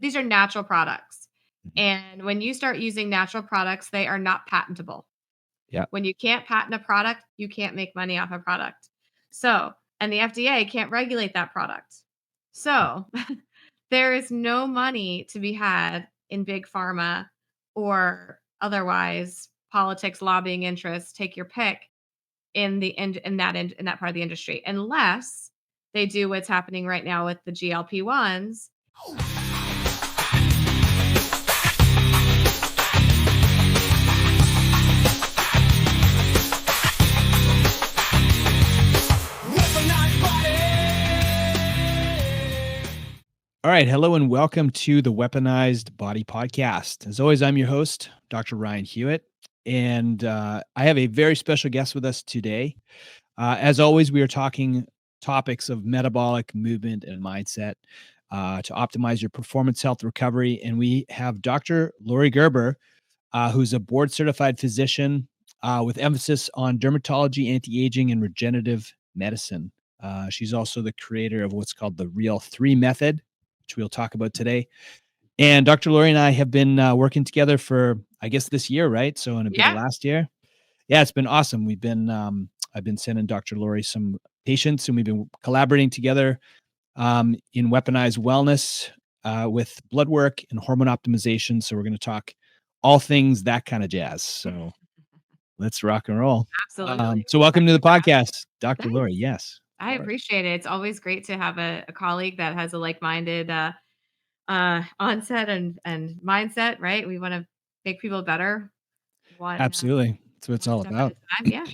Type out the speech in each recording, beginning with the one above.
these are natural products. Mhm. And when you start using natural products, they are not patentable. Yeah. When you can't patent a product, you can't make money off a product. So, and the FDA can't regulate that product. Mm. So, there is no money to be had in big pharma or otherwise politics, lobbying interests, take your pick in that part of the industry unless they do what's happening right now with the GLP-1s. All right. Hello and welcome to the Weaponized Body Podcast. As always, I'm your host, Dr. Ryan Hewitt. And I have a very special guest with us today. As always, we are talking topics of metabolic movement and mindset to optimize your performance, health, recovery. And we have Dr. Lori Gerber, who's a board certified physician with emphasis on dermatology, anti-aging, and regenerative medicine. She's also the creator of what's called the Real3 Method, which we'll talk about today. And Dr. Lori and I have been working together for, I guess, this year, right? So in a bit of Yeah. last year. Yeah, it's been awesome. I've been sending Dr. Lori some patients, and we've been collaborating together in weaponized wellness with blood work and hormone optimization. So we're going to talk all things that kind of jazz. So let's rock and roll. Absolutely. So welcome Thank to you the for having podcast, Dr. me. Lori. Thanks. Yes, I of course. appreciate it. It's always great to have a colleague that has a like-minded onset and mindset, right? We want to make people better Absolutely. That's what it's one all step at a about. time. Yeah.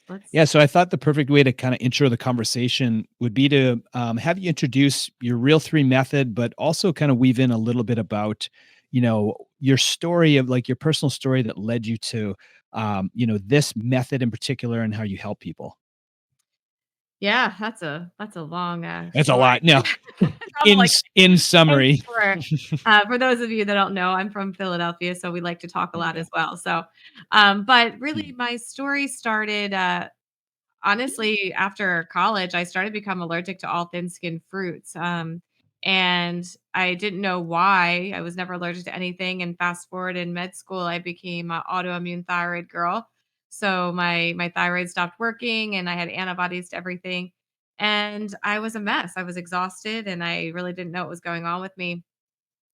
Let's Yeah, so I thought the perfect way to kind of intro the conversation would be to have you introduce your Real3 method, but also kind of weave in a little bit about, your story of like your personal story that led you to, this method in particular and how you help people. Yeah, that's a long, It's a story. lot. No, I'm like, in thanks summary. for those of you that don't know, I'm from Philadelphia, so we like to talk a lot Okay. as well. So, but really my story started, honestly, after college, I started to become allergic to all thin-skinned fruits, and I didn't know why. I was never allergic to anything, and fast forward in med school, I became a autoimmune thyroid girl. So my thyroid stopped working, and I had antibodies to everything, and I was a mess. I was exhausted, and I really didn't know what was going on with me.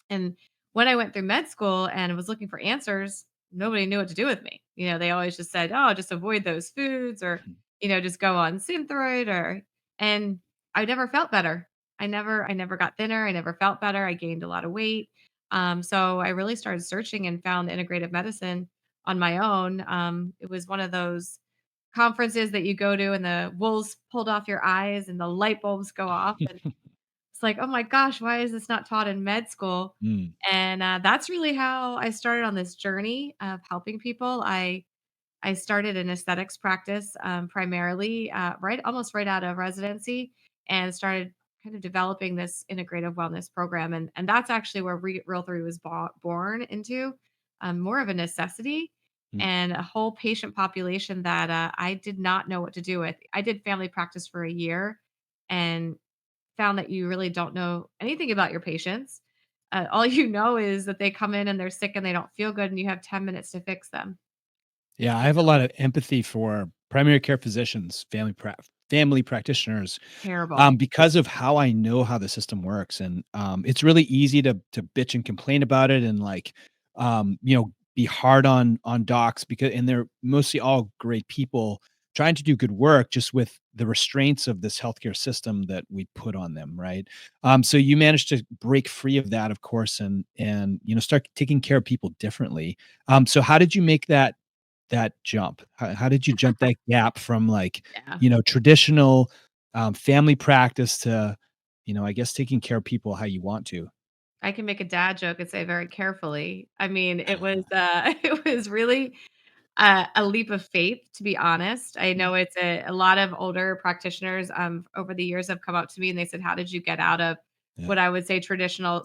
And when I went through med school and was looking for answers, nobody knew what to do with me. They always just said, "Oh, just avoid those foods," or, just go on Synthroid and I never felt better. I never got thinner. I never felt better. I gained a lot of weight. So I really started searching and found integrative medicine on my own. It was one of those conferences that you go to and the wool's pulled off your eyes and the light bulbs go off. And it's like, "Oh my gosh, why is this not taught in med school?" Mm. And, that's really how I started on this journey of helping people. I started an aesthetics practice, primarily, almost right out of residency and started kind of developing this integrative wellness program, and that's actually where Real3 was born into, more of a necessity Mm. and a whole patient population that, I did not know what to do with. I did family practice for a year and found that you really don't know anything about your patients. All you know is that they come in and they're sick and they don't feel good, and you have 10 minutes to fix them. Yeah, I You have a know, lot of empathy for primary care physicians, family practitioners, terrible. because of how I know how the system works, and it's really easy to bitch and complain about it, and like, be hard on docs because and they're mostly all great people trying to do good work, just with the restraints of this healthcare system that we put on them, right? So you managed to break free of that, of course, and start taking care of people differently. So how did you make that jump? How did you jump that gap from like, Yeah. traditional, family practice to, I guess taking care of people how you want to? I can make a dad joke and say very carefully. I mean, it was, it was really a leap of faith, to be honest. I Mm. know it's a lot of older practitioners, over the years have come up to me and they said, "How did you get out of Yeah. what I would say traditional,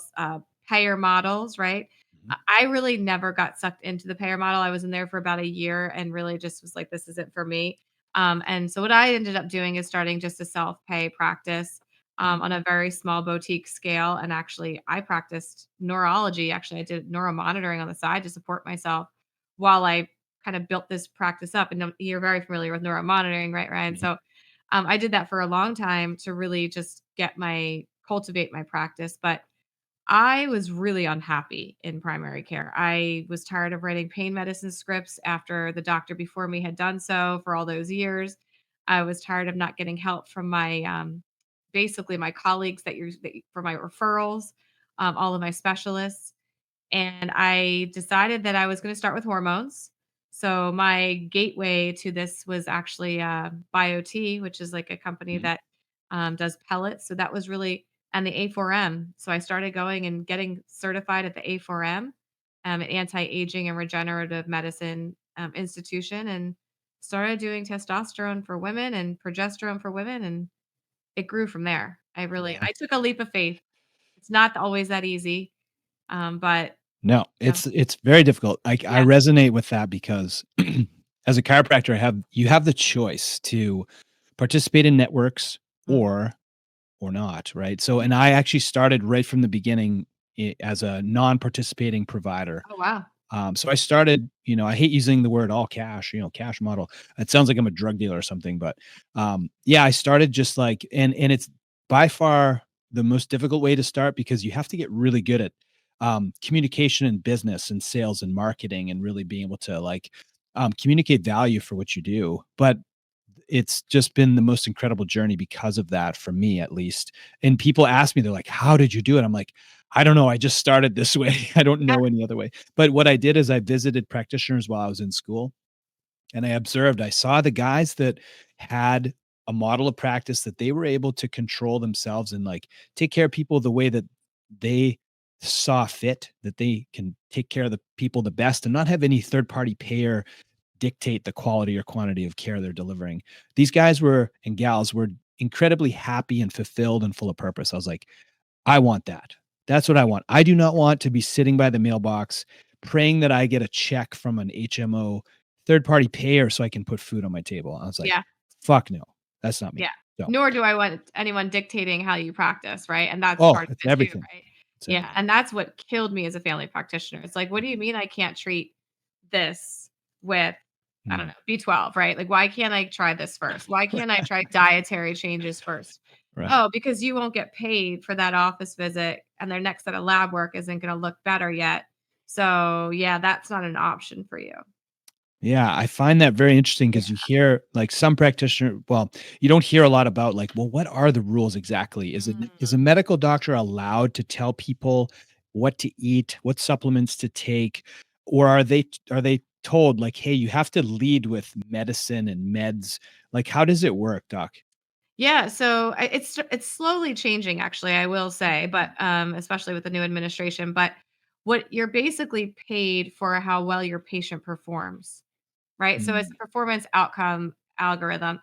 payer models?" Right? Mhm. I really never got sucked into the payer model. I was in there for about a year and really just was like, "This isn't for me." And so what I ended up doing is starting just a self-pay practice. on a very small boutique scale. And actually, I practiced neurology. Actually, I did neuromonitoring on the side to support myself while I kind of built this practice up. And you're very familiar with neuromonitoring, right, Ryan? Mhm. So I did that for a long time to really just cultivate my practice. But I was really unhappy in primary care. I was tired of writing pain medicine scripts after the doctor before me had done so for all those years. I was tired of not getting help from basically my colleagues for my referrals, all of my specialists. And I decided that I was going to start with hormones. So my gateway to this was actually BioT, which is like a company Mhm. that does pellets. So that was really and the A4M. So I started going and getting certified at the A4M, an anti-aging and regenerative medicine institution, and started doing testosterone for women and progesterone for women, and it grew from there. Yeah. I took a leap of faith. It's not always that easy, but No, you know, it's very difficult. I yeah. resonate with that because as a chiropractor, you have the choice to participate in networks Mhm. or not, right? So, and I actually started right from the beginning as a non-participating provider. Oh, wow. So I started, I hate using the word all cash, cash model. It sounds like I'm a drug dealer or something, but yeah, I started just like, and it's by far the most difficult way to start because you have to get really good at communication and business and sales and marketing and really being able to like communicate value for what you do. But it's just been the most incredible journey because of that for me at least. And people ask me, they're like, "How did you do it?" I'm like, "I don't know. I just started this way. I don't Yeah, know any other way." But what I did is I visited practitioners while I was in school and I saw the guys that had a model of practice that they were able to control themselves and like take care of people the way that they saw fit, that they can take care of the people the best and not have any third party payer dictate the quality or quantity of care they're delivering. These guys were and gals were incredibly happy and fulfilled and full of purpose. I was like, I want that. That's what I want. I do not want to be sitting by the mailbox praying that I get a check from an HMO third party payer so I can put food on my table. I was like, yeah, fuck no, that's not yeah. me. So, Nor do I want anyone dictating how you practice, right? And that's oh, part of it's it too, everything. right? It's Yeah, everything. and that's what killed me as a family practitioner. It's like, what do you Mhm. mean I can't treat this with, I don't Mm. know, B12, right? Like, why can't I try this first? Why can't I try dietary changes first? Right. Oh, because you won't get paid for that office visit and their next set of lab work isn't gonna look better yet. So, yeah, that's not an option for you. Yeah, I find that very interesting Yeah. because you hear like some practitioner well, you don't hear a lot about like, well, what are the rules exactly? Is Mm. a medical doctor allowed to tell people what to eat, what supplements to take, or are they told like, hey, you have to lead with medicine and meds? Like, how does it work, doc? Yeah, so it's slowly changing actually, I will say, but especially with the new administration, but what you're basically paid for how well your patient performs, right? So it's Mm, a performance outcome algorithm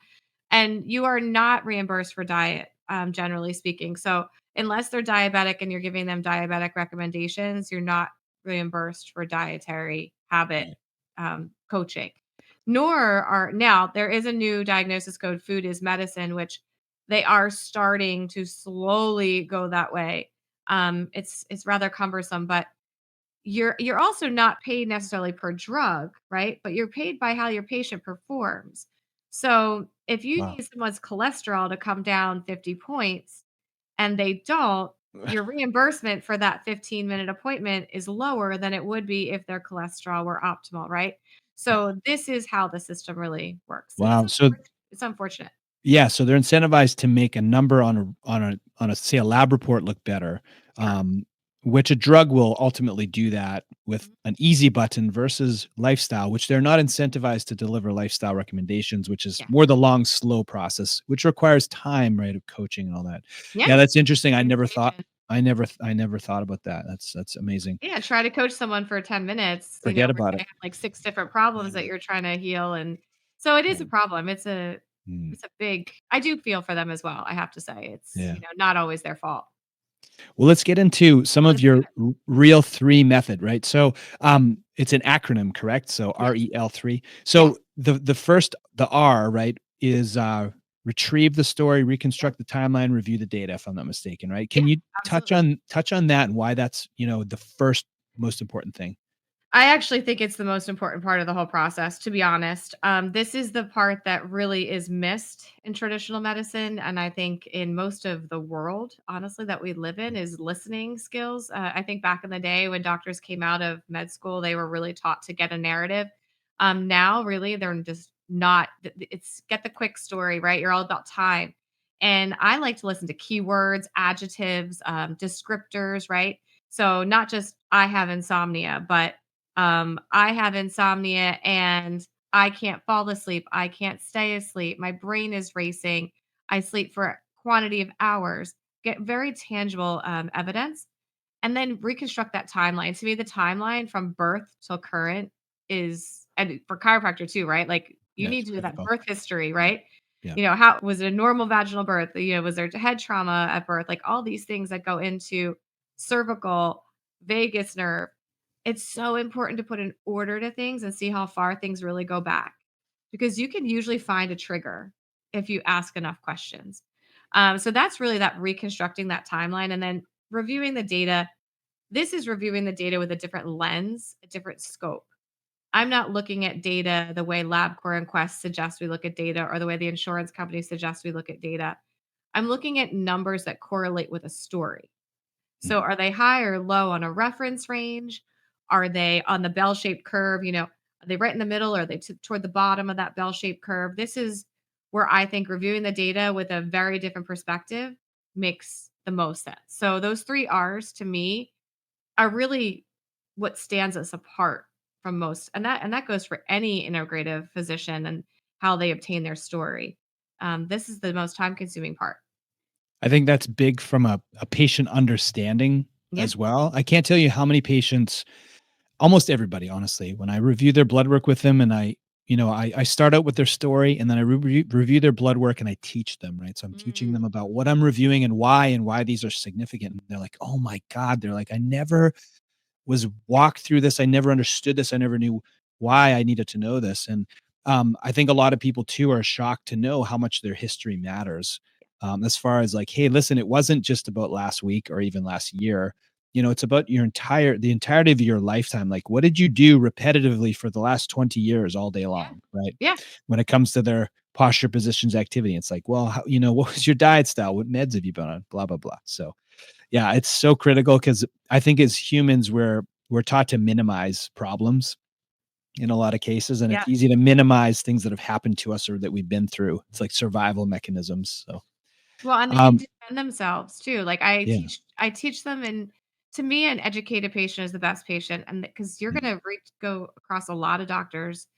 and you are not reimbursed for diet generally speaking. So unless they're diabetic and you're giving them diabetic recommendations, you're not reimbursed for dietary habit right. coaching. Nor are now there is a new diagnosis code, food is medicine, which they are starting to slowly go that way. It's rather cumbersome, but you're also not paid necessarily per drug, right? But you're paid by how your patient performs. So if you Wow. need someone's cholesterol to come down 50 points and they don't, your reimbursement for that 15-minute appointment is lower than it would be if their cholesterol were optimal, right? Wow. So this is how the system really works. And Wow. So it's unfortunate. yeah, so they're incentivized to make a number on a say a lab report look better, Sure. um, which a drug will ultimately do that with Mhm. an easy button versus lifestyle, which they're not incentivized to deliver lifestyle recommendations, which is Yeah. more the long, slow process, which requires time, right, of coaching and all that. Yeah. Yeah, that's interesting. Communication. I never thought about that. That's amazing. Yeah, try to coach someone for 10 minutes, Forget where about they it. have, like, 6 different problems that Yeah, you're trying to heal, and so it is a yeah, problem. mm, It's a big I do feel for them as well, I have to say. It's, yeah. not always their fault. Well, let's get into some of Let's do your it. Real3 method, right? So, it's an acronym, correct? So Yes. REL3. Yes. So the first, the R, right, is retrieve the story, reconstruct the timeline, review the data, if I'm not mistaken, right? Yeah, Can you absolutely. touch on that and why that's, the first most important thing? I actually think it's the most important part of the whole process, to be honest. This is the part that really is missed in traditional medicine. And I think in most of the world, honestly, that we live in is listening skills. I think back in the day when doctors came out of med school, they were really taught to get a narrative. Now, really, they're just not, it's get the quick story, right? You're all about time. And I like to listen to keywords, adjectives, descriptors, right? So, not just I have insomnia, but I have insomnia and I can't fall asleep. I can't stay asleep. My brain is racing. I sleep for a quantity of hours. Get very tangible evidence and then reconstruct that timeline. To me, the timeline from birth till current is, and for chiropractor too, right? Like you Yeah, need it's to do that critical. birth history, Yeah. right? Yeah. How was it a normal vaginal birth? Was there head trauma at birth? Like all these things that go into cervical, vagus nerve. It's so important to put an order to things and see how far things really go back because you can usually find a trigger if you ask enough questions. So that's really that reconstructing that timeline and then reviewing the data. This is reviewing the data with a different lens, a different scope. I'm not looking at data the way LabCorp and Quest suggest we look at data or the way the insurance companies suggest we look at data. I'm looking at numbers that correlate with a story. So Mhm. are they high or low on a reference range? Are they on the bell-shaped curve? Are they right in the middle? Or are they toward the bottom of that bell-shaped curve? This is where I think reviewing the data with a very different perspective makes the most sense. So those 3 R's to me are really what stands us apart from most, and that goes for any integrative physician and how they obtain their story. This is the most time-consuming part. I think that's big from a patient understanding Yeah. as well. I can't tell you how many patients, almost everybody, honestly, when I review their blood work with them and I start out with their story and then I review their blood work and I teach them, right? So I'm teaching them Mm. about what I'm reviewing and why these are significant. And they're like, oh my God. They're like, I never was walked through this. I never understood this. I never knew why I needed to know this. And I think a lot of people too are shocked to know how much their history matters. As far as like, hey, listen, it wasn't just about last week or even last year. It's about the entirety of your lifetime. Like, what did you do repetitively for the last 20 years all day Yeah. long, right? Yeah. When it comes to their posture, positions, activity, it's like, well, what was your diet style? What meds have you been on? Blah, blah, blah. So yeah, it's so critical because I think as humans, we're taught to minimize problems in a lot of cases, and Yeah. it's easy to minimize things that have happened to us or that we've been through. It's like survival mechanisms. So, Well, and they can um, defend themselves too. Like yeah, I teach them, and to me, an educated patient is the best patient, and because you're mm, going to go across a lot of doctors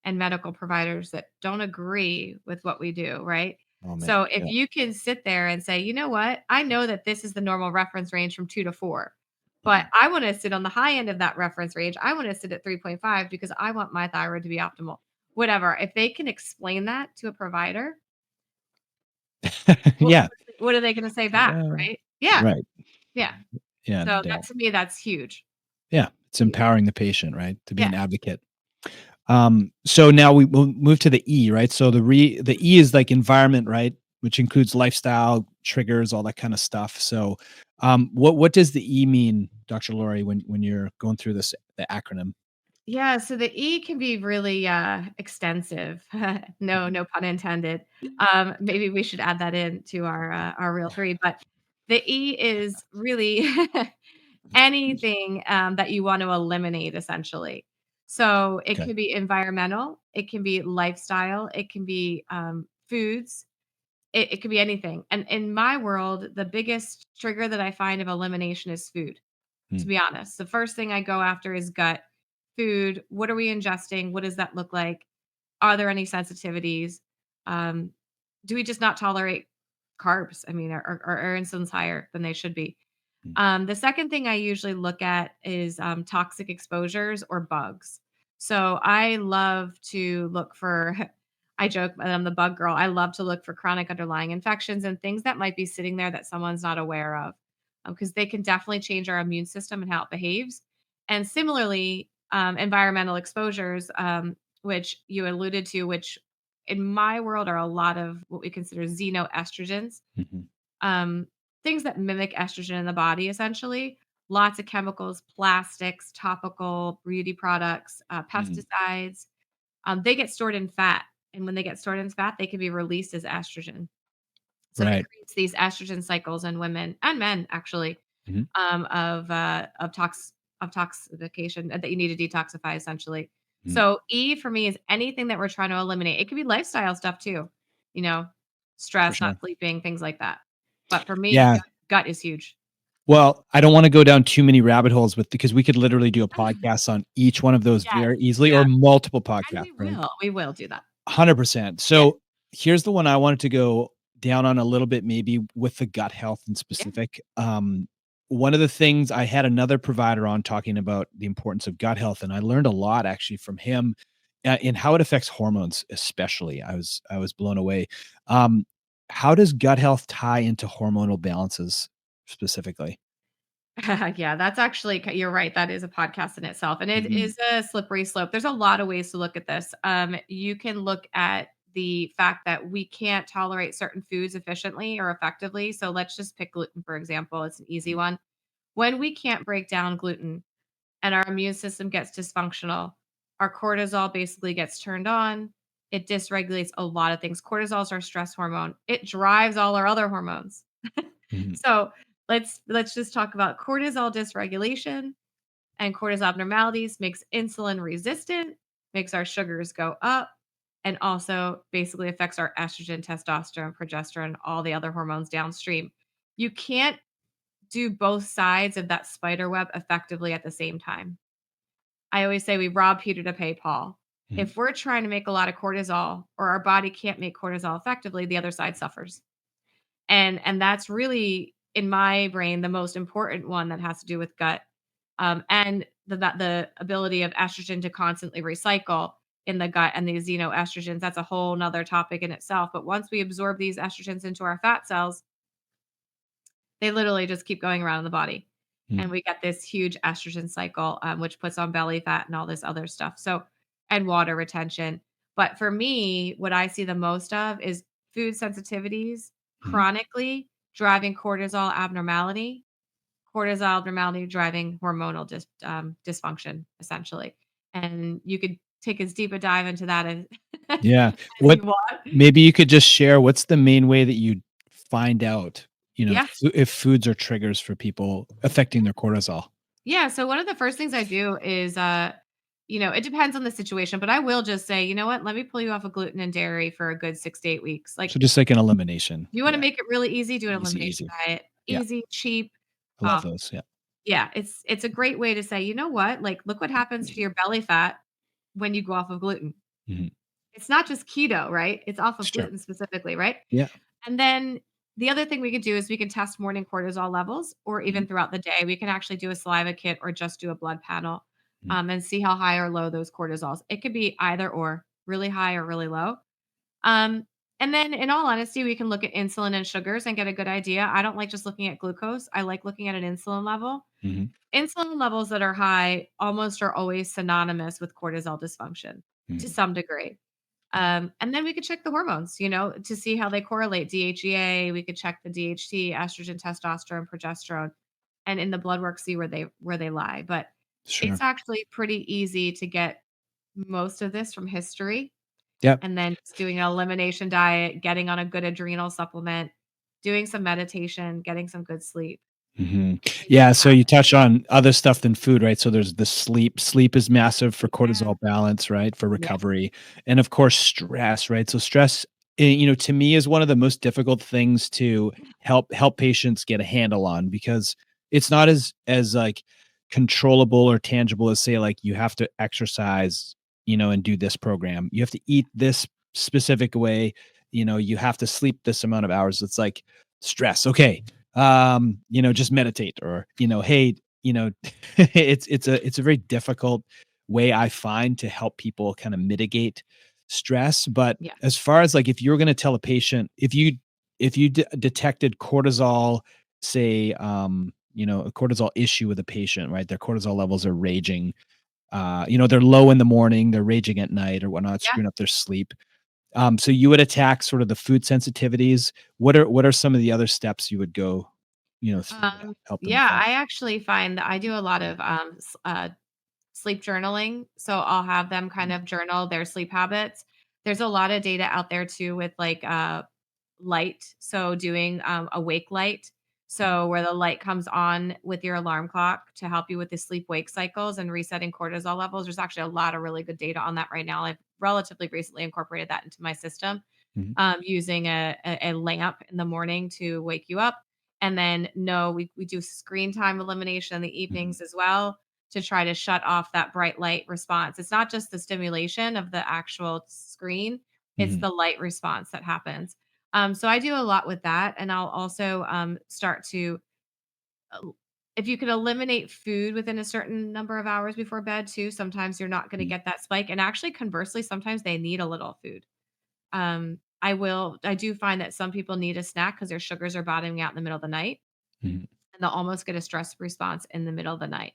and medical providers that don't agree with what we do, right? oh man, So if yeah, you can sit there and say, you know what, I know that this is the normal reference range from 2 to 4, but mhm. I want to sit on the high end of that reference range. I want to sit at 3.5 because I want my thyroid to be optimal. Whatever. If they can explain that to a provider, what Yeah, what are they gonna say back, uh, right? Yeah, right, yeah. yeah, no So that doubt, to me, that's huge. yeah. It's Huge. empowering the patient, right, to be Yeah, an advocate. So now we'll move to the E, right? So the E is like environment, right? Which includes lifestyle, triggers, all that kind of stuff. So, what does the E mean, Dr. Laurie, when you're going through the acronym? yeah, so the E can be really, extensive. No pun intended. Maybe we should add that in to our Real3, but the E is really anything, that you want to eliminate essentially. So, it Okay. could be environmental, it can be lifestyle, it can be, foods. It could be anything, and in my world, the biggest trigger that I find of elimination is food, to Mm, be honest. The first thing I go after is gut, food, what are we ingesting? What does that look like? Are there any sensitivities? Um, do we just not tolerate carbs? I mean, are our insulin's higher than they should be? mm. The second thing I usually look at is toxic exposures or bugs. So I love to look for, I joke that I'm the bug girl. I love to look for chronic underlying infections and things that might be sitting there that someone's not aware of because they can definitely change our immune system and how it behaves. And similarly, environmental exposures, which you alluded to, which in my world are a lot of what we consider xenoestrogens, Mhm. um, things that mimic estrogen in the body, essentially. Lots of chemicals, plastics, topical beauty products, Mhm. pesticides. They get stored in fat. And when they get stored in fat, they can be released as estrogen. So it Right. creates these estrogen cycles in women and men, actually, Mhm. of toxification that you need to detoxify, essentially. Mhm. So E for me is anything that we're trying to eliminate. It could be lifestyle stuff too, you know, For stress, not sure. sleeping, things like that. But for me, Yeah. gut is huge. Well, I don't wanna go down too many rabbit holes with because we could literally do a podcast on each one of those Yes, very easily or yes, multiple and podcasts, right? we will do that. 100%. Yeah, So, here's the one I wanted to go down on a little bit maybe with the gut health in yeah. specific. One of the things I had another provider on talking about the importance of gut health, and I learned a lot actually from him, in how it affects hormones especially. I was blown away. Um, how does gut health tie into hormonal balances specifically? Yeah, that's actually you're right, that is a podcast in itself, and it Mhm. is a slippery slope. There's a lot of ways to look at this. You can look at the fact that we can't tolerate certain foods efficiently or effectively. So let's just pick gluten, for example. It's an easy Mhm. one. When we can't break down gluten and our immune system gets dysfunctional, our cortisol basically gets turned on. It dysregulates a lot of things. Cortisol is our stress hormone. It drives all our other hormones. Mhm. So let's just talk about cortisol dysregulation and cortisol abnormalities makes insulin resistant, makes our sugars go up, and also basically affects our estrogen, testosterone, progesterone, all the other hormones downstream. You can't do both sides of that spider web effectively at the same time. I always say we rob Peter to pay Paul. Mhm. If we're trying to make a lot of cortisol or our body can't make cortisol effectively, the other side suffers. And that's really, in my brain, the most important one that has to do with gut, and the ability of estrogen to constantly recycle in the gut and these xenoestrogens. That's a whole nother topic in itself. But once we absorb these estrogens into our fat cells, they literally just keep going around in the body. And Mhm. we get this huge estrogen cycle, which puts on belly fat and all this other stuff. So, and water retention. But for me, what I see the most of is food sensitivities Mhm. chronically driving cortisol abnormality driving hormonal dysfunction, essentially. And you could take as deep a dive into that as, Yeah. as you What want. maybe you could just share what's the main way that you find out, Yeah. if foods are triggers for people affecting their cortisol? Yeah, so one of the first things I do is, it depends on the situation, but I will just say, you know what, let me pull you off of gluten and dairy for a good 6 to 8 weeks. Like, So just like an elimination. you want to Yeah. make it really easy, do an Easy, elimination easy. diet, Yeah. easy, cheap. I love those. Yeah. Yeah, it's a great way to say, you know what, like, look what happens to your belly fat when you go off of gluten. Mhm. It's not just keto, right? It's off of Sure. gluten specifically, right? Yeah. And then the other thing we could do is we can test morning cortisol levels or Mhm. even throughout the day. We can actually do a saliva kit or just do a blood panel, Mhm. and see how high or low those cortisols. It could be either or, really high or really low. Um, and then in all honesty, we can look at insulin and sugars and get a good idea. I don't like just looking at glucose. I like looking at an insulin level. Mhm. Insulin levels that are high almost are always synonymous with cortisol dysfunction to Mhm. some degree. And then we could check the hormones, to see how they correlate. DHEA, we could check the DHT, estrogen, testosterone, progesterone, and in the blood work see where they lie. But Sure. it's actually pretty easy to get most of this from history, Yeah. and then just doing an elimination diet, getting on a good adrenal supplement, doing some meditation, getting some good sleep. Mhm. You Yeah, can so you touch on other stuff than food, right? So there's the sleep. Sleep is massive for Yeah. cortisol balance, right? For Yeah. recovery. And of course, stress, right? So stress, to me is one of the most difficult things to help patients get a handle on because it's not as like controllable or tangible as say like you have to exercise, and do this program. You have to eat this specific way, you have to sleep this amount of hours. It's like stress. Okay, just meditate or, hey, it's a very difficult way I find to help people kind of mitigate stress. But Yeah. as far as like if you're going to tell a patient, if you detected cortisol, say, a cortisol issue with a patient, right? Their cortisol levels are raging, they're low in the morning, they're raging at night or whatnot, Yeah. screwing up their sleep. So you would attack sort of the food sensitivities. What are some of the other steps you would go, through to help them with Yeah, that? I actually find that I do a lot of sleep journaling. So I'll have them kind Mm, of journal their sleep habits. There's a lot of data out there too with like light. So doing awake light. mm, So where the light comes on with your alarm clock to help you with the sleep wake cycles and resetting cortisol levels. There's actually a lot of really good data on that right now. I've relatively recently incorporated that into my system, mhm, using a lamp in the morning to wake you up. And then no, we do screen time elimination in the mhm, evenings as well to try to shut off that bright light response. It's not just the stimulation of the actual screen, it's mhm, the light response that happens. So I do a lot with that. And I'll also start to, uh, if you could eliminate food within a certain number of hours before bed too, sometimes you're not going to mhm, get that spike. And actually, conversely, sometimes they need a little food. I do find that some people need a snack because their sugars are bottoming out in the middle of the night, mhm. and they'll almost get a stress response in the middle of the night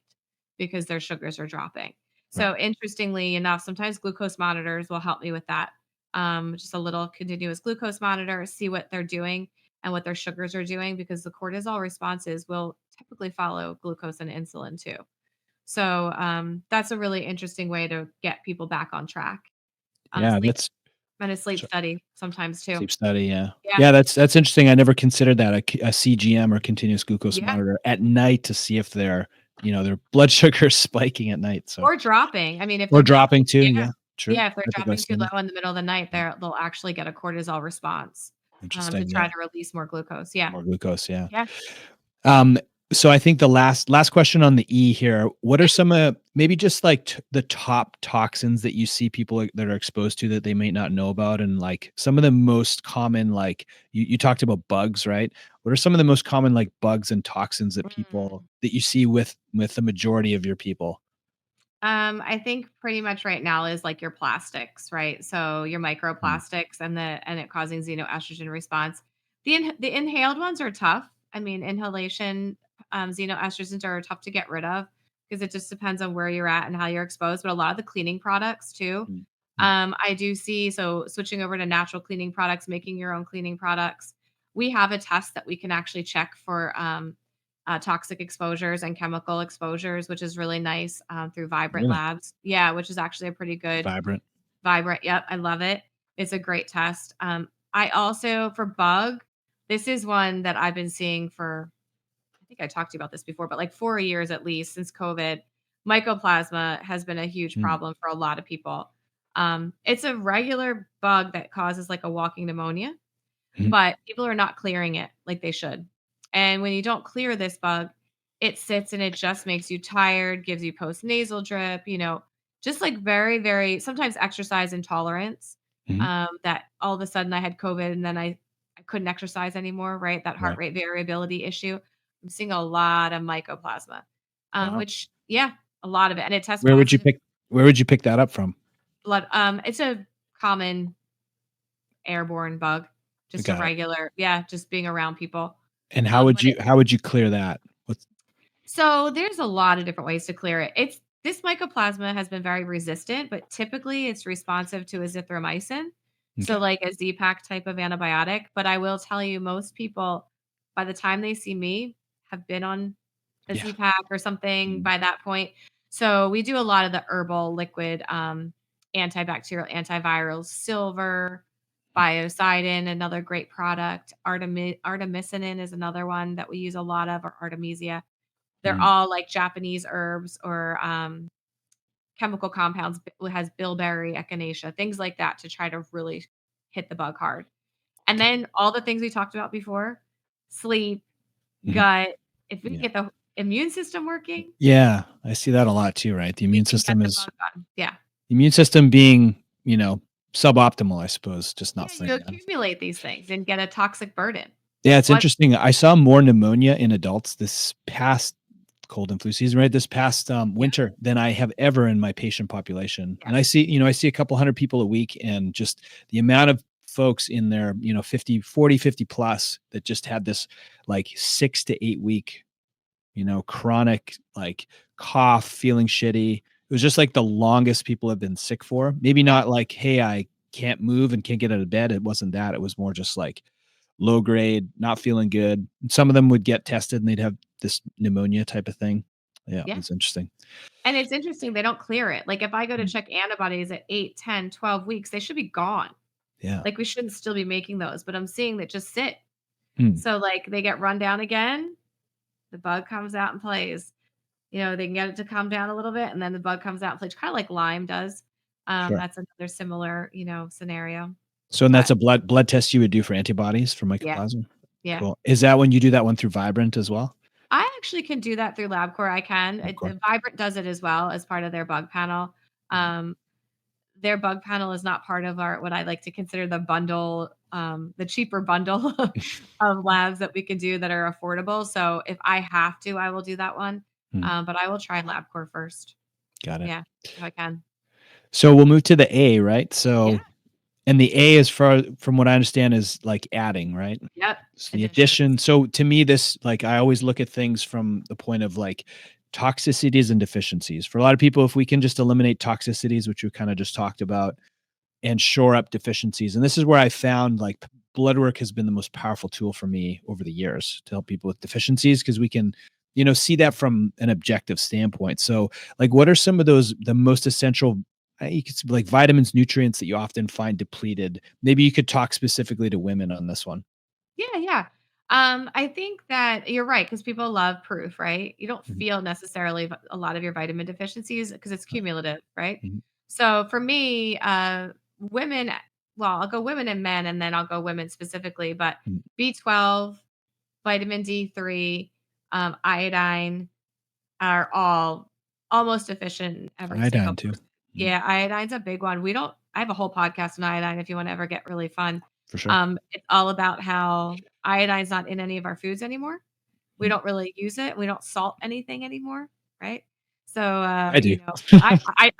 because their sugars are dropping. Right. So interestingly enough, sometimes glucose monitors will help me with that. Just a little continuous glucose monitor, see what they're doing and what their sugars are doing because the cortisol responses will typically follow glucose and insulin too. So that's a really interesting way to get people back on track. Yeah, Sleep that's and a sleep so study sometimes too. sleep study, yeah. Yeah. Yeah, that's interesting. I never considered that, a CGM or continuous glucose Yeah. monitor at night to see if their blood sugar is spiking at night, so Or dropping. I mean, if or they're dropping, dropping too, yeah. yeah, true. Yeah, if they're dropping too Hypoglycemia. low in the middle of the night, Mm, they'll actually get a cortisol response, to interesting, try yeah. to release more glucose. Yeah. More glucose, yeah. Yeah. Um, so I think the last question on the E here, what are some, maybe just like the top toxins that you see people that are exposed to that they may not know about, and like some of the most common, like you talked about bugs, right? What are some of the most common like bugs and toxins that Mm. you see with the majority of your people? I think pretty much right now is like your plastics, right? So your Mm, microplastics and it causing xenoestrogen response. The inhaled ones are tough. I mean, inhalation xenoestrogens are tough to get rid of because it just depends on where you're at and how you're exposed. But a lot of the cleaning products too. mm, mm, I do see so switching over to natural cleaning products, making your own cleaning products. We have a test that we can actually check for toxic exposures and chemical exposures, which is really nice, through Vibrant really? Labs. Yeah, which is actually a pretty good Vibrant. Vibrant. Yep, I love it. It's a great test. I also for bug, this is one that I've been seeing for I think I talked to you about this before, but like 4 years at least since COVID. Mycoplasma has been a huge Mm, problem for a lot of people. It's a regular bug that causes like a walking pneumonia, mhm, but people are not clearing it like they should. And when you don't clear this bug, it sits and it just makes you tired, gives you postnasal drip, just like very, very sometimes exercise intolerance. mhm, That all of a sudden I had COVID and then I couldn't exercise anymore, right? That heart right. rate variability issue. I'm seeing a lot of mycoplasma, Wow. which, yeah, a lot of it. And it tests Where would you positive pick where would you pick that up from? blood. It's a common airborne bug, just a Got it. regular, yeah, just being around people. And But how would you clear that? What's So there's a lot of different ways to clear it. It's this mycoplasma has been very resistant, but typically it's responsive to azithromycin. So okay. like a Z-Pak type of antibiotic. But I will tell you, most people, by the time they see me, have been on a Yeah. Z-Pak or something Mhm, by that point. So we do a lot of the herbal liquid antibacterial, antiviral, silver, mhm, biocidin, another great product. Artemisinin is another one that we use a lot of, or artemisia. They're mhm, all like Japanese herbs or, chemical compounds, has bilberry, echinacea, things like that to try to really hit the bug hard. And okay. then all the things we talked about before, sleep, Mhm, gut, if we yeah. get the immune system working, Yeah, I see that a lot too, right? we can get the bug on. Yeah. The immune system being, suboptimal, I suppose, just not Yeah, you fighting them. accumulate these things and get a toxic burden. Yeah, it's What interesting. I saw more pneumonia in adults this past cold and flu season, right? This past, Yeah, winter than I have ever in my patient population. yeah, And I see a couple hundred people a week, and just the amount of folks in their, 50 plus that just had this like 6 to 8 week, chronic like cough, feeling shitty. It was just like the longest people have been sick for. Maybe yeah, not like, hey, I can't move and can't get out of bed. It wasn't that. It was more just like low grade, not feeling good. Some of them would get tested and they'd have this pneumonia type of thing. Yeah, it Yeah. was interesting. And it's interesting, they don't clear it. Like, if I go to Mm. check antibodies at 8, 10, 12 weeks, they should be gone. Yeah. Like, we shouldn't still be making those, but I'm seeing that just sit. Mm. So, like, they get run down again, the bug comes out and plays. They can get it to calm down a little bit, and then the bug comes out and plays, kinda like Lyme does. Sure. That's another similar, scenario. So, and that's But a blood test you would do for antibodies for yeah, mycoplasma? yeah. Cool. Is that when you do that one through Vibrant as well? I actually can do that through LabCorp, I can. Of course. Vibrant does it as well as part of their bug panel. Mhm. Um, their bug panel is not part of our what I like to consider the bundle, the cheaper bundle of labs that we can do that are affordable. So if I have to, I will do that one. Mm. But I will try LabCorp first. Got it. Yeah, if I can. So we'll move to the A, right? Yeah. So, and the A is from what I understand is like adding, right? Yep. So the Addition. addition. So to me, this, like, I always look at things from the point of like toxicities and deficiencies. For a lot of people, if we can just eliminate toxicities, which we kind of just talked about, and shore up deficiencies. And this is where I found like blood work has been the most powerful tool for me over the years to help people with deficiencies, because we can, see that from an objective standpoint. So, like, what are some of those, the most essential, you could say, like, vitamins, nutrients that you often find depleted? Maybe you could talk specifically to women on this one. Yeah, yeah. I think that you're right because people love proof, right? You don't Mhm. feel necessarily a lot of your vitamin deficiencies because it's Right. cumulative, right? Mhm. So for me, women, well, I'll go women and men, and then I'll go women specifically, but Mhm. B12, vitamin D3, iodine are all almost deficient in every single Iodine too. person. Mhm. Yeah, iodine's a big one. I have a whole podcast on iodine if you wanna ever get really fun. For sure. It's all about how iodine's not in any of our foods anymore. We Mhm. don't really use it. We don't salt anything anymore, right? So, I do.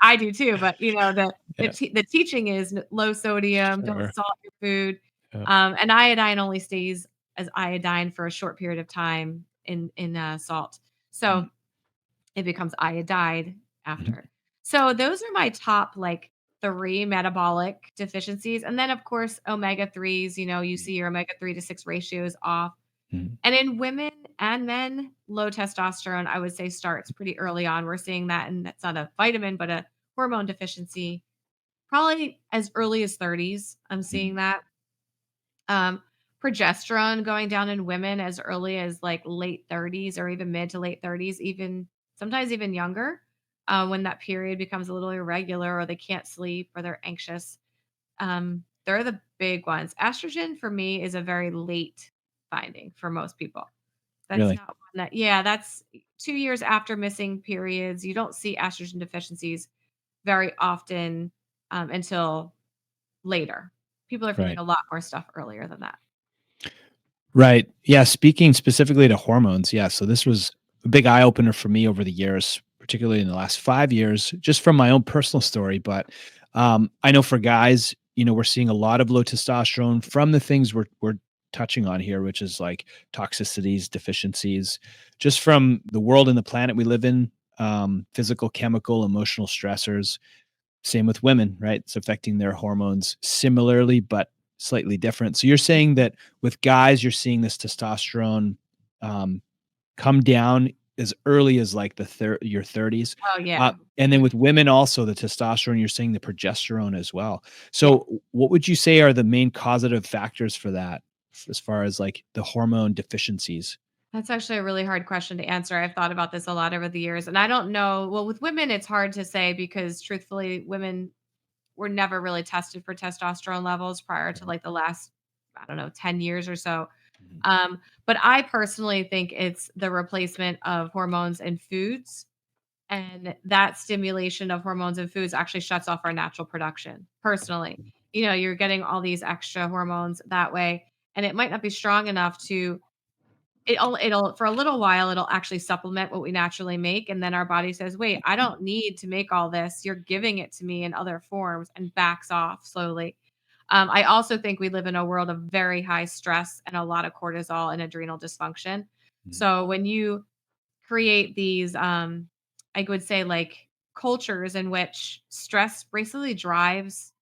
I do too, but, Yeah. the teaching is low sodium, don't Sure. salt your food, Yeah. and iodine only stays as iodine for a short period of time in salt. Mhm. So it becomes iodide Mhm. after. So those are my top, like, 3 metabolic deficiencies, and then, of course, omega-3s, you see your omega-3 to 6 ratios off. Mhm. And in women and men, low testosterone, I would say, starts pretty early on. We're seeing that, and that's not a vitamin, but a hormone deficiency, probably as early as 30s, I'm Mhm. seeing that. Um, Progesterone going down in women as early as like late 30s or even mid to late 30s, even sometimes even younger, when that period becomes a little irregular or they can't sleep or they're anxious. They're the big ones. Estrogen for me is a very late finding for most people. That's Really? not one that, yeah, that's 2 years after missing periods. You don't see estrogen deficiencies very often until later. People are feeling Right. a lot more stuff earlier than that. Right. Yeah, speaking specifically to hormones, yeah, so this was a big eye opener for me over the years, particularly in the last 5 years, just from my own personal story, but, I know for guys, we're seeing a lot of low testosterone from the things we're touching on here, which is like toxicities, deficiencies, just from the world and the planet we live in, physical, chemical, emotional stressors. Same with women, right? It's affecting their hormones similarly, but slightly different. So you're saying that with guys, you're seeing this testosterone um, come down as early as like your 30s. Oh, yeah. And then Mhm. with women, also the testosterone, you're seeing the progesterone as well. Yeah. So, what would you say are the main causative factors for that, as far as like the hormone deficiencies? That's actually a really hard question to answer. I've thought about this a lot over the years, and I don't know. Well, with women, it's hard to say because truthfully, women were never really tested for testosterone levels prior to Right. like the last, I don't know, 10 years or so. Mhm. But I personally think it's the replacement of hormones in foods. And that stimulation of hormones in foods actually shuts off our natural production personally. You're getting all these extra hormones that way, and it might not be strong enough to it'll for a little while, it'll actually supplement what we naturally make, and then our body says, "Wait, I don't need to make all this. You're giving it to me in other forms," and backs off slowly. I also think we live in a world of very high stress and a lot of cortisol and adrenal dysfunction. Mhm. So when you create these, I would say, like, cultures in which stress basically drives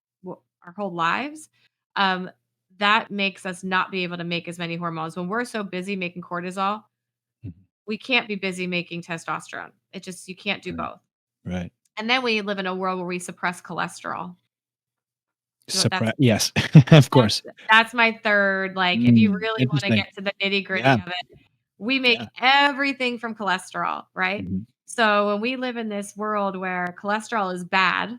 our whole lives, um, that makes us not be able to make as many hormones. When we're so busy making cortisol, Mhm. we can't be busy making testosterone. It just you can't do Right. both. Right. And then we live in a world where we suppress cholesterol. So Suppress. Yes, of course. that's my third, like, if you really wanna Interesting. get to the nitty-gritty Yeah. of it, we Yeah. make everything from cholesterol, right? Mhm. So, when we live in this world where cholesterol is bad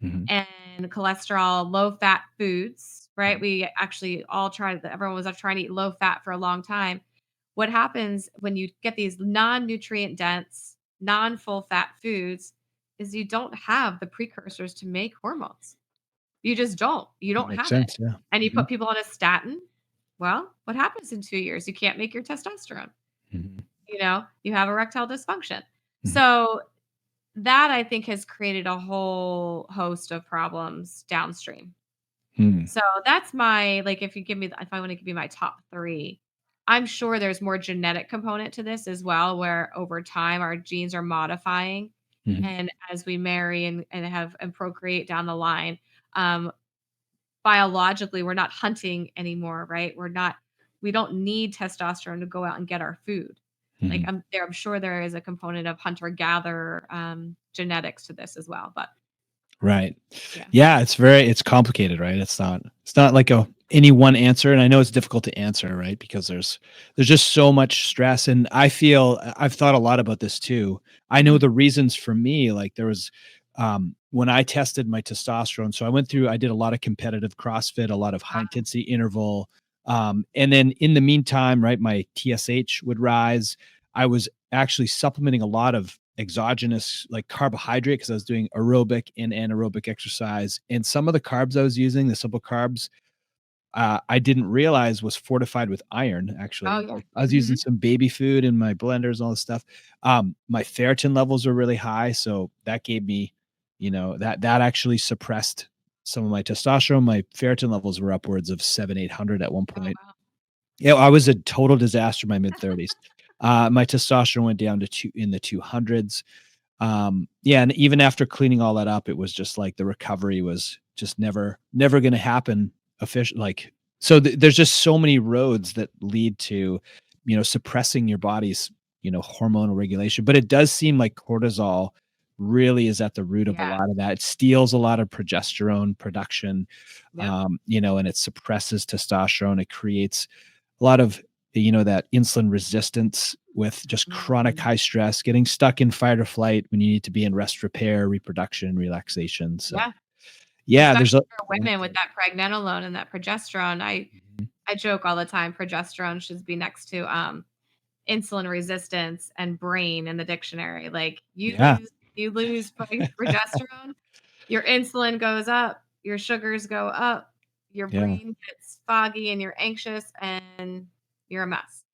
Mhm. and cholesterol, low-fat foods, right? Mhm. We actually all tried everyone was trying to eat low fat for a long time. What happens when you get these non-nutrient dense, non-full fat foods is you don't have the precursors to make hormones. You just don't. You That don't makes have it. sense. Yeah. And you Mhm. put people on a statin, well, what happens in 2 years? You can't make your testosterone, Mhm. you have erectile dysfunction. Mhm. So, that I think has created a whole host of problems downstream. Hmm. So, that's my like, if I wanna give you my top 3, I'm sure there's more genetic component to this as well, where over time our genes are modifying, Mhm. and as we marry and procreate down the line, um, biologically, we're not hunting anymore, right? We don't need testosterone to go out and get our food. Like, Mhm. I'm sure there is a component of hunter-gatherer, genetics to this as well, but Right. yeah. Yeah, it's complicated, right? It's not like any one answer, and I know it's difficult to answer, right? Because there's just so much stress, and I've thought a lot about this too. I know Mhm. the reasons for me, like there was when I tested my testosterone, so I did a lot of competitive CrossFit, a lot of high Wow. intensity interval, and then in the meantime, right, my TSH would rise. I was actually supplementing a lot of exogenous like carbohydrate because I was doing aerobic and anaerobic exercise. And some of the carbs I was using, the simple carbs, I didn't realize was fortified with iron. Oh, Actually, yeah. like I was using Mhm. some baby food in my blenders and all this stuff. My ferritin levels were really high, so that gave me, that actually suppressed some of my testosterone. My ferritin levels were upwards of 700-800 at one Oh, point. wow. Yeah, I was a total disaster in my mid 30s. My testosterone went down to in the 200s. Yeah, and even after cleaning all that up, it was just like the recovery was just never going to happen like so there's just so many roads that lead to, suppressing your body's, hormonal regulation, but it does seem like cortisol really is at the root of a Yeah. lot of that. It steals a lot of progesterone production, Yep. and it suppresses testosterone. It creates a lot of, that insulin resistance with just chronic Mhm. high stress, getting stuck in fight or flight when you need to be in rest, repair, reproduction, relaxation. So, Yeah. yeah, there's Especially a for women with that pregnenolone and that progesterone. Mhm. I joke all the time, progesterone should be next to, insulin resistance and brain in the dictionary. Like, Yeah, you lose progesterone, your insulin goes up, your sugars go up, your yeah. brain gets foggy, and you're anxious, and you're a mess.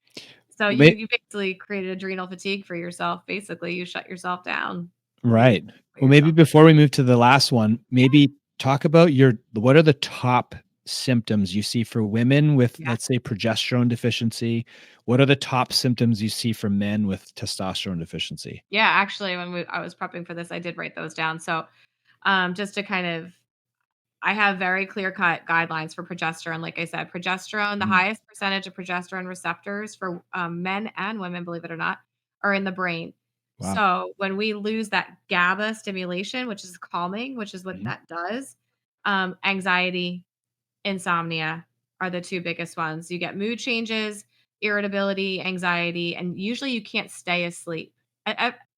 So Well, you basically created adrenal fatigue for yourself, basically. You shut yourself down, and then you right. put Well, maybe yourself. before we move to the last one, maybe talk about what are the top symptoms you see for women with, Yeah. let's say, progesterone deficiency? What are the top symptoms you see for men with testosterone deficiency? Yeah, actually, I was prepping for this, I did write those down. So, just to kind of I have very clear-cut guidelines for progesterone. Like I said, progesterone, the Mm, highest percentage of progesterone receptors for, men and women, believe it or not, are in the brain. wow. So, when we lose that GABA stimulation, which is calming, which is what Mhm. that does, anxiety, insomnia are the 2 biggest ones. You get mood changes, irritability, anxiety, and usually you can't stay asleep.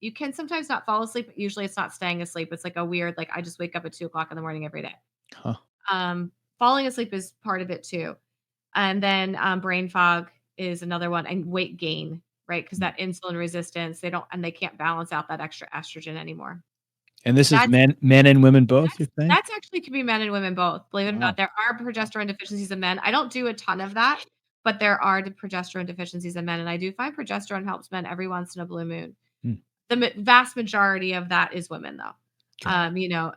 You can sometimes not fall asleep, but usually it's not staying asleep. It's like a weird, like, I just wake up at 2 o'clock in the morning every day. Huh. Falling asleep is part of it too. And then, brain fog is another one, and weight gain, right? Because Mm. that insulin resistance, they can't balance out that extra estrogen anymore. And this is That's men and women both, you're saying? that's actually could be men and women both. Believe it or not, Wow. there are progesterone deficiencies in men. I don't do a ton of that, but there are progesterone deficiencies in men, and I do find progesterone helps men every once in a blue moon. Mm, Vast majority of that is women, though. got it.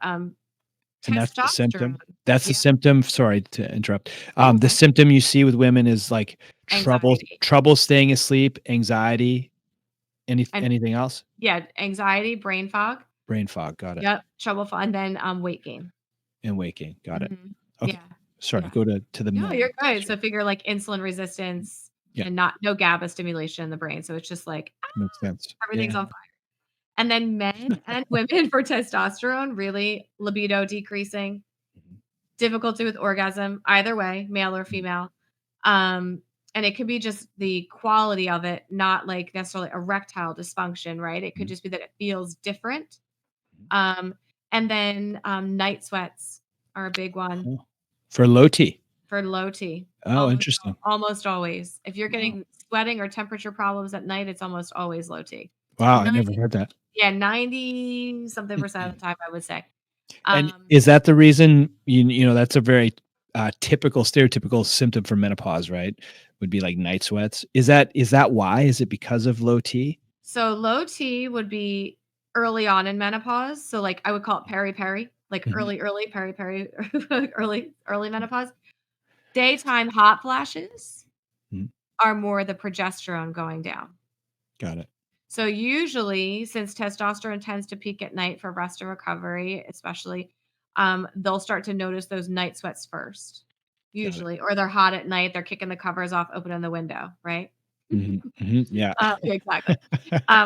And that's the Testosterone. symptom? That's the Yeah. symptom, sorry to interrupt. Oh, The okay. symptom you see with women is, like, Anxiety trouble staying asleep, anxiety, and anything else? yeah, anxiety, brain fog. Brain fog, got it, Yep, trouble and then, weight gain. and waking, got it. Mhm. Okay. Yeah. Sorry, Yeah. go to the No, middle. you're good. So figure like insulin resistance Yeah, and not no GABA stimulation in the brain. So it's just like, makes sense. everything's Yeah. on fire. And then men and women for testosterone, really libido decreasing, Mhm, difficulty with orgasm, either way, male or mhm, female. Um, and it could be just the quality of it, not like necessarily erectile dysfunction, right? It could mhm, just be that it feels different. mhm. Um, and then night sweats are a big one Oh, for low T. for low T. Oh, interesting. Almost always. If you're Wow. getting sweating or temperature problems at night, it's almost always low T. Wow, I never 90 heard that. yeah, 90 something percent of the time, I would say. And Um, is that the reason that's a very, typical, stereotypical symptom for menopause, right? Would be like night sweats. Is that why? Is it because of low T? so low T would be early on in menopause. So like I would call it peri-peri, like Mhm, early peri-peri, early menopause. Daytime hot flashes mhm. are more the progesterone going down. Got it. So usually, since testosterone tends to peak at night for rest and recovery, especially, they'll start to notice those night sweats first, Got it. usually, or they're hot at night, they're kicking the covers off, opening the window, right? Mhm, mhm, yeah. Yeah, exactly.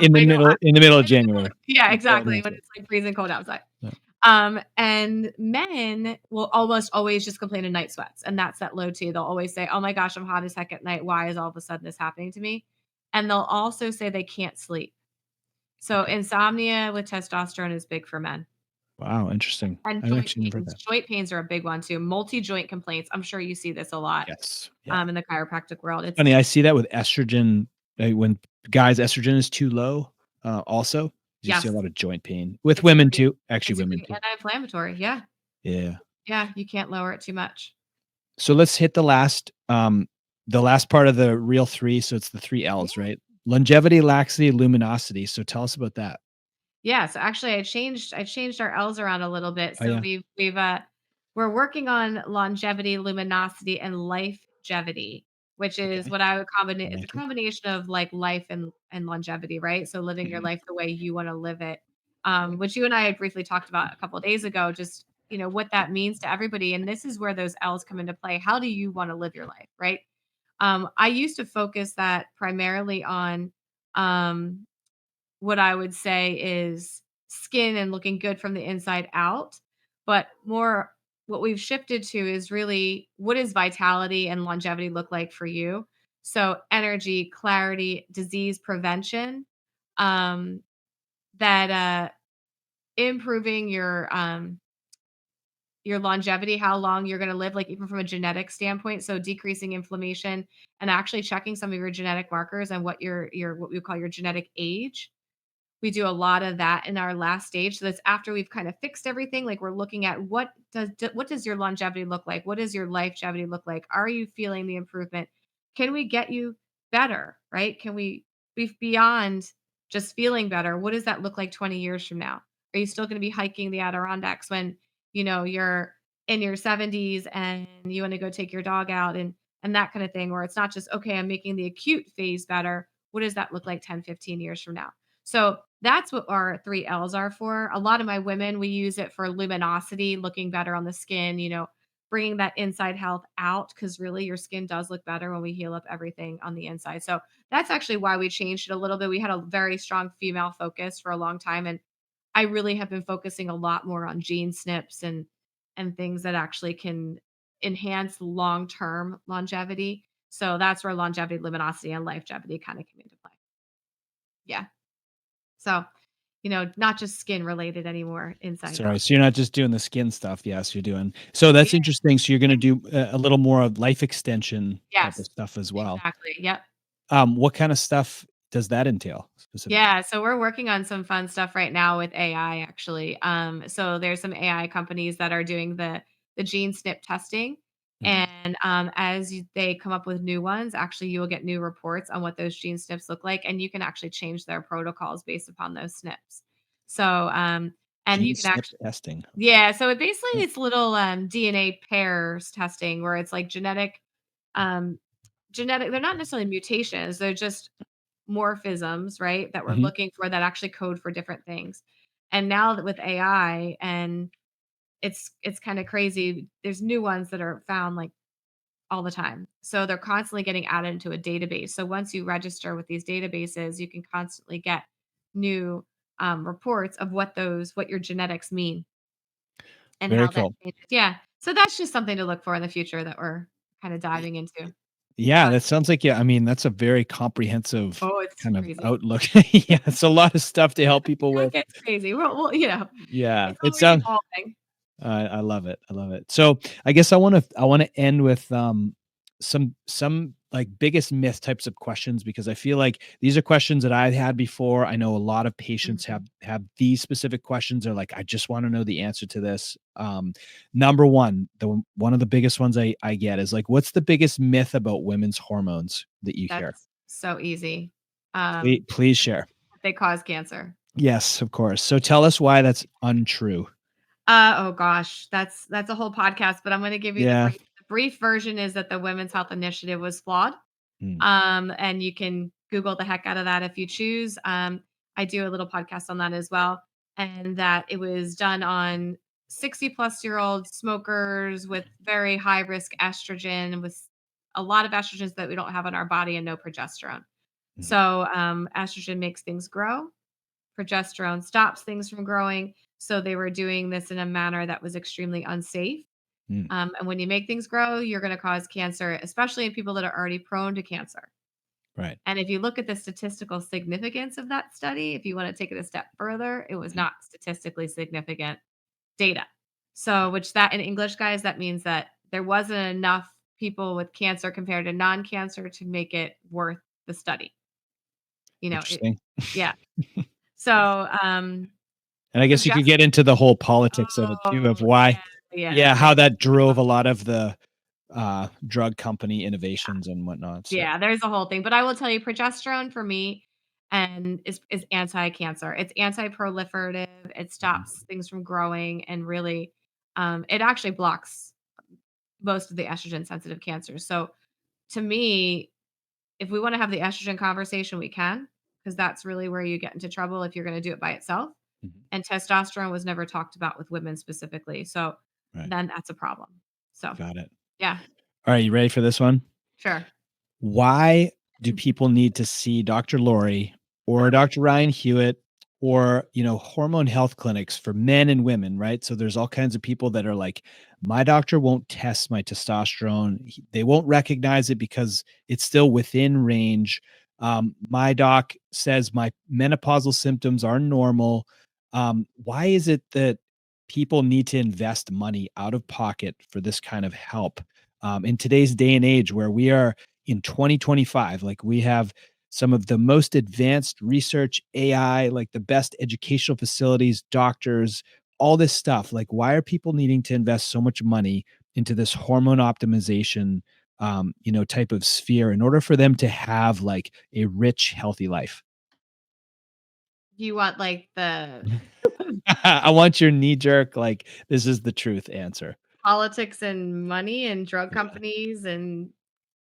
In the I know, middle of in the middle January. yeah, It's cold exactly, when outside. it's, like, freezing cold outside. Yeah. And men will almost always just complain of night sweats, and that's that low T. They'll always say, "Oh my gosh, I'm hot as heck at night. Why is all of a sudden this happening to me?" And they'll also say they can't sleep. So Okay. insomnia with testosterone is big for men. Wow, interesting. And I've joint actually never heard pains. that. Joint pains are a big one too. Multi-joint complaints. I'm sure you see this a lot, Yes. Yeah. in the chiropractic world. It's It's funny, I see that with estrogen, when guys' estrogen is too low, also, you see a yes, lot of joint pain with it's a women great too, actually it's a women great too. anti-inflammatory. Yeah. Yeah. Yeah, you can't lower it too much. So let's hit the last part of the Real 3, so it's the 3 Yeah. Ls, right? Longevity, laxity, luminosity, so tell us about that. Yeah, so actually I changed our L's around a little bit. Oh, So yeah? we're working on longevity, luminosity, and lifegevity, which is Okay. what I would I combine it's a like it. combination of like life and longevity, right? So living your Mhm. life the way you want to live it. Which you and I had briefly talked about a couple of days ago, just what that means to everybody. And this is where those L's come into play. How do you want to live your life, right? I used to focus that primarily on um what I would say is skin and looking good from the inside out, but more what we've shifted to is really what does vitality and longevity look like for you? So energy, clarity, disease prevention, um, that improving your longevity, how long you're going to live, like even from a genetic standpoint. So decreasing inflammation and actually checking some of your genetic markers and what your what we call your genetic age. We do a lot of that in our last stage. So that's after we've kind of fixed everything. Like we're looking at what does your longevity look like? What does your lifegevity look like? Are you feeling the improvement? Can we get you better? Right? Can we be beyond just feeling better? What does that look like 20 years from now? Are you still going to be hiking the Adirondacks when you're in your 70s and you want to go take your dog out and that kind of thing? Where it's not just okay, I'm making the acute phase better. What does that look like 10, 15 years from now? So that's what our 3 L's are for. A lot of my women, we use it for luminosity, looking better on the skin, bringing that inside health out because really your skin does look better when we heal up everything on the inside. So that's actually why we changed it a little bit. We had a very strong female focus for a long time. And I really have been focusing a lot more on gene snips and things that actually can enhance long-term longevity. So that's where longevity, luminosity, and lifegevity kind of come into play. Yeah. So not just skin related anymore, inside Sorry, out. so you're not just doing the skin stuff, yes, you're doing so that's Yeah, interesting, so you're gonna yeah. do a little more of life extension type of Yes, stuff as well. exactly, yep. What kinda stuff does that entail specifically? Yeah, so we're working on some fun stuff right now with AI actually. So there's some AI companies that are doing the gene snip testing, Mhm. and, they come up with new ones, actually, you will get new reports on what those gene snips look like, and you can actually change their protocols based upon those snips. So, and Gene you can snip actually testing, okay. yeah, so it basically Yeah. it's little, DNA pairs testing where it's like um, genetic they're not necessarily mutations, they're just morphisms, right, that we're Mhm. looking for that actually code for different things. And now that with AI and it's kind of crazy. There's new ones that are found like all the time. So they're constantly getting added into a database. So once you register with these databases, you can constantly get new reports of what your genetics mean and Very how that cool. changes. Yeah. So that's just something to look for in the future that we're kind of Y diving into. Yeah, But that sounds like, yeah, I mean, that's a very comprehensive oh, it's kind of crazy. outlook. Yeah, it's a lot of stuff to help people That with. gets crazy. Well, Yeah, it's it always sounds evolving. I love it. I love it. So I guess I wanna end with some like biggest myth types of questions because I feel like these are questions that I've had before. I know a lot of patients Mhm. have these specific questions. They're like, I just want to know the answer to this. Number one, one of the biggest ones I get is like, what's the biggest myth about women's hormones that you hear? That's so easy. Please That share. they cause cancer. Yes, of course. So tell us why that's untrue. Oh gosh, that's a whole podcast, but I'm gonna give you the Yeah. brief version is that the Women's Health Initiative was flawed. Mm, And you can Google the heck out of that if you choose. I do a little podcast on that as well. And that it was done on 60 plus year old smokers with very high risk estrogen, with a lot of estrogens that we don't have in our body and no progesterone. mm, So, estrogen makes things grow, progesterone stops things from growing. So, they were doing this in a manner that was extremely unsafe. mm. And when you make things grow, you're going to cause cancer, especially in people that are already prone to cancer. Right. And if you look at the statistical significance of that study, if you want to take it a step further, it was Mhm. not statistically significant data. So, which that in English, guys, that means that there wasn't enough people with cancer compared to non-cancer to make it worth the study. Interesting. Yeah. So, And I guess you could progesterone. get into the whole politics of it too, of Oh, why yeah, yeah, yeah. how that drove a lot of the, drug company innovations and whatnot, so Yeah, there's a whole thing, but I will tell you progesterone for me and is anti-cancer. It's anti-proliferative, it Mhm, stops things from growing and really it actually blocks most of the estrogen sensitive cancers. So to me, if we want to have the estrogen conversation, we can, because that's really where you get into trouble if you're going to do it by itself. mhm. And testosterone was never talked about with women specifically. So Right, then that's a problem. So, got it. yeah, Alright, you ready for this one? sure. Why do people need to see Dr. Lori or Dr. Ryan Hewitt or, hormone health clinics for men and women, right? So there's all kinds of people that are like, my doctor won't test my testosterone. They won't recognize it because it's still within range. My doc says my menopausal symptoms are normal. Why is it that people need to invest money out of pocket for this kind of help? In today's day and age where we are in 2025, like we have some of the most advanced research, AI, like the best educational facilities, doctors, all this stuff. Like, why are people needing to invest so much money into this hormone optimization, type of sphere in order for them to have like a rich, healthy life? You want like the I want your knee jerk, like, this is the truth answer. politics and money and drug Yeah. companies and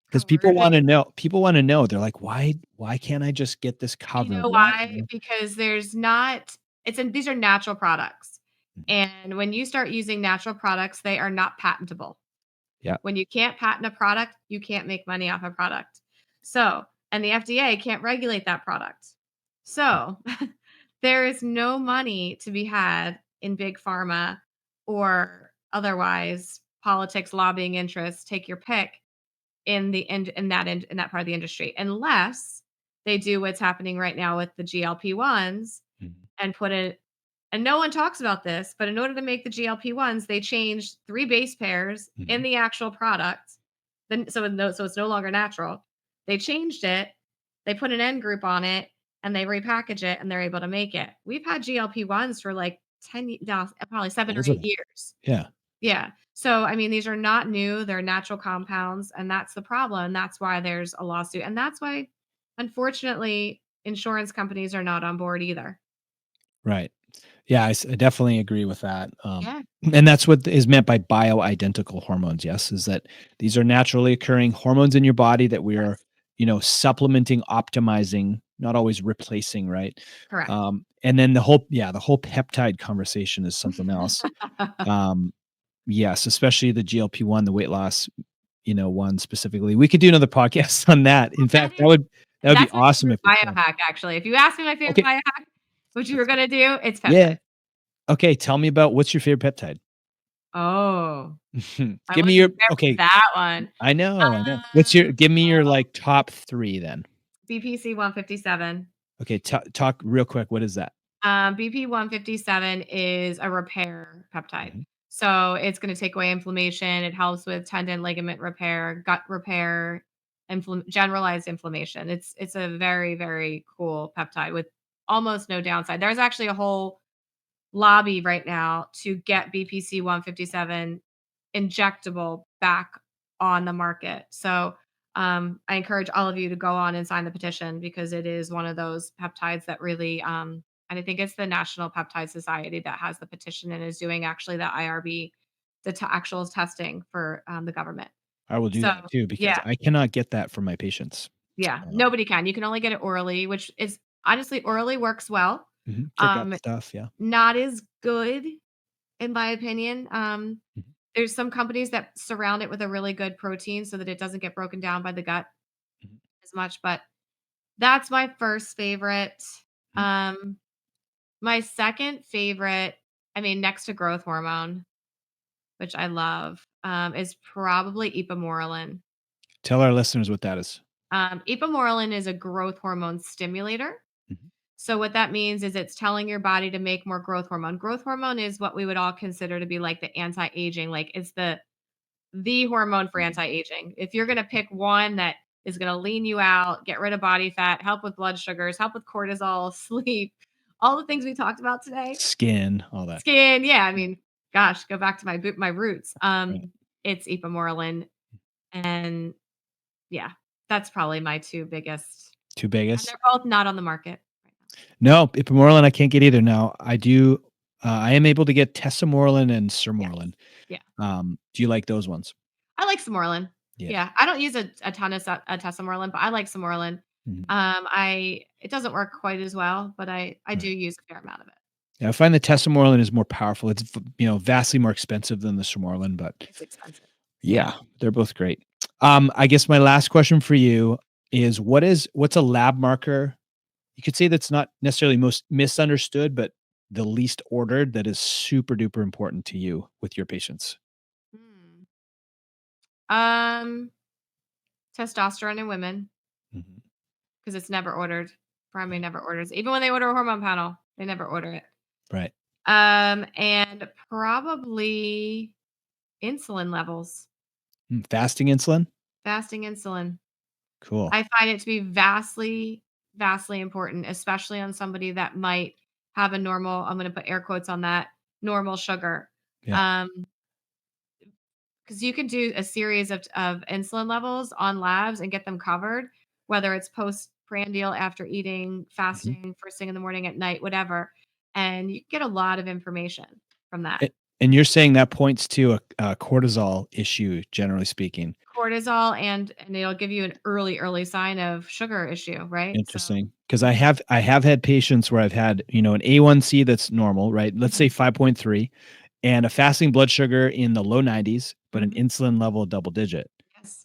Because people coercion. want to know. People want to know. They're like, why can't I just get this You covered? know Why? why? Because there's not these are natural products. Mhm. And when you start using natural products, they are not patentable. Yeah. When you can't patent a product, you can't make money off a product. So, and the FDA can't regulate that product. So, there is no money to be had in big pharma or otherwise politics, lobbying interests, take your pick in that part of the industry unless they do what's happening right now with the GLP-1s Mhm. and put it and no one talks about this, but in order to make the GLP-1s, they changed 3 base pairs in Mhm. the actual product. Then so it's no longer natural. They changed it, they put an N group on it, and they repackage it, and they're able to make it. We've had GLP-1s for like 10 ye no, probably 7 or Those are 8 years. yeah. Yeah. So, I mean, these are not new, they're natural compounds, and that's the problem. That's why there's a lawsuit, and that's why, unfortunately, insurance companies are not on board either. Right. Yeah, I definitely agree with that, Yeah. and that's what is meant by bioidentical hormones, yes, is that these are naturally occurring hormones in your body that we are, Yes. supplementing, optimizing, not always replacing, right? Correct. And then the whole peptide conversation is something else. Um, yes, especially the GLP-1, the weight loss, one specifically. We could do another podcast on that. In That fact, is that would be that's my awesome favorite if we could. biohack, actually. If you ask me my favorite Okay. biohack, what you were gonna do, it's Yeah. peptides. Okay, tell me about what's your favorite peptide? Oh, I Give me your wasn't prepared for okay, that one. I know, I know. Give me your, like, top 3 then. BPC 157. Okay, talk real quick, what is that? BP 157 is a repair peptide. Mhm, So it's going to take away inflammation. It helps with tendon ligament repair, gut repair, generalized inflammation. It's a very, very cool peptide with almost no downside. There's actually a whole lobby right now to get BPC 157 injectable back on the market. So I encourage all of you to go on and sign the petition because it is one of those peptides that really, and I think it's the National Peptide Society that has the petition and is doing actually the IRB, actual testing for the government. I will do So that too because yeah, I cannot get that for my patients. yeah, Um, nobody can. You can only get it orally, which is honestly orally works well. for gut Um, stuff, yeah. Not as good in my opinion. Mhm, There's some companies that surround it with a really good protein so that it doesn't get broken down by the gut mhm, as much, but that's my first favorite. mhm. Um, my second favorite, I mean, next to growth hormone, which I love, is probably ipamorelin. Tell our listeners what that is. Ipamorelin is a growth hormone stimulator. Mhm, So what that means is it's telling your body to make more growth hormone. Growth hormone is what we would all consider to be like the anti-aging, like it's the hormone for mhm. anti-aging. If you're going to pick one that is going to lean you out, get rid of body fat, help with blood sugars, help with cortisol, sleep, all the things we talked about today. Skin, all that. Skin, yeah, I Mm, mean, gosh, go back to my roots. right. It's ipamorelin and yeah, that's probably my two biggest. 2 And they're biggest? both not on the market right No, ipamorelin I can't get either now. I am able to get tesamorelin and now. sermorelin. Yes. Yeah. Do you like those ones? I like Samorelin. Yeah. Yeah, I don't use a ton of Tesamorelin, but I like Samorelin. Mhm. I it doesn't work quite as well, but I do Right. use a fair amount of it. Yeah, I find the tesamorelin is more powerful. It's vastly more expensive than the sermorelin, but It's expensive. Yeah. yeah, they're both great. I guess my last question for you is what's a lab marker? You could say that's not necessarily most misunderstood, but the least ordered that is super duper important to you with your patients. Hmm. Um, Testosterone in women Mhm. because it's never ordered. Primary Right. never orders. Even when they order a hormone panel, they never order it. Right. And probably insulin levels, Fasting insulin? fasting insulin. Cool. I find it to be vastly, vastly important, especially on somebody that might have a normal, I'm going to put air quotes on that, normal sugar. Yeah. Um, because you can do a series of insulin levels on labs and get them covered, whether it's postprandial after eating, Mhm. fasting, first thing in the morning, at night, whatever. And you get a lot of information from that. And you're saying that points to a cortisol issue, generally speaking. Cortisol and it'll give you an early sign of sugar issue, right? So Interesting, because I have had patients where I've had, an A1C that's normal, right? Let's say mhm, 5.3 and a fasting blood sugar in the low 90s, but an mhm, insulin level double digit. yes.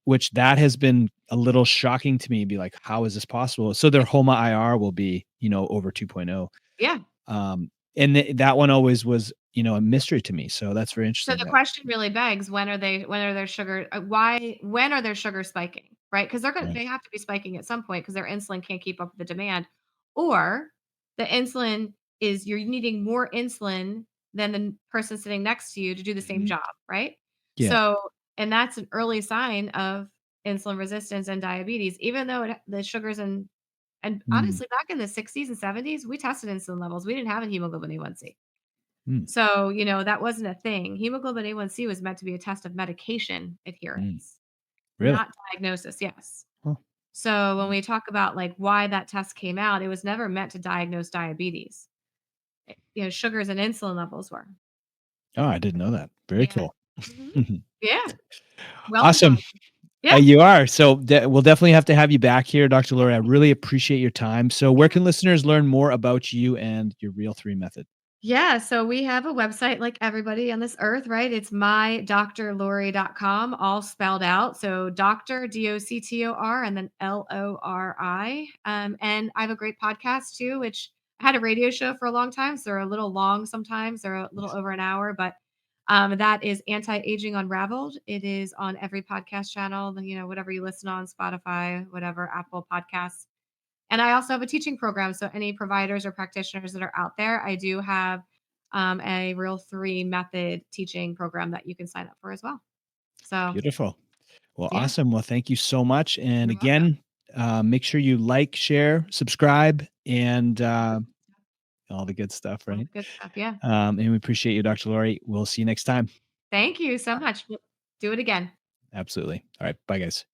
Which that has been a little shocking to me, be like, "How is this possible?" So their HOMA IR will be, over 2.0. Yeah. And that one always was, a mystery to me. So that's very So interesting the that question really begs, when are their sugar why when are their sugars spiking, right? Because right. they have to be spiking at some point because their insulin can't keep up with the demand. Or the insulin is you're needing more insulin than the person sitting next to you to do the same Mhm. job, right? Yeah. So and that's an early sign of insulin resistance and diabetes, even though the sugars and Mm, honestly, back in the 60s and 70s, we tested insulin levels. We didn't have a hemoglobin A1C. mm, So, that wasn't a thing. Hemoglobin A1C was meant to be a test of medication mm. adherence, Really? not diagnosis, yes. Huh. So, when Mm. we talk about, like, why that test came out, it was never meant to diagnose diabetes. Sugars and insulin levels were. Oh, I didn't know that. Very Yeah. cool. Mhm. Yeah. Well Awesome. designed. Yeah. You are. So we'll definitely have to have you back here, Dr. Lori. I really appreciate your time. So where Yeah. can listeners learn more about you and your Real3 method? Yeah, so we have a website like everybody on this earth, right? It's mydrlori.com, all spelled out. So doctor, Doctor, and then Lori. And I have a great podcast too, which I had a radio show for a long time. So they're a little long sometimes, they're a little Nice. over an hour, but that is Anti-Aging Unraveled. It is on every podcast channel, whatever you listen on, Spotify, whatever, Apple Podcasts. And I also have a teaching program. So any providers or practitioners that are out there, I do have a Real3 Method teaching program that you can sign up for as well. So Beautiful. Well, yeah, awesome. Well, thank you so much. And you're welcome. again, make sure you like, share, subscribe, and all the good stuff, All right? the good stuff. Yeah. And we appreciate you, Dr. Lori. We'll see you next time. Thank you so much. Do it again. Absolutely. All right. Bye, guys.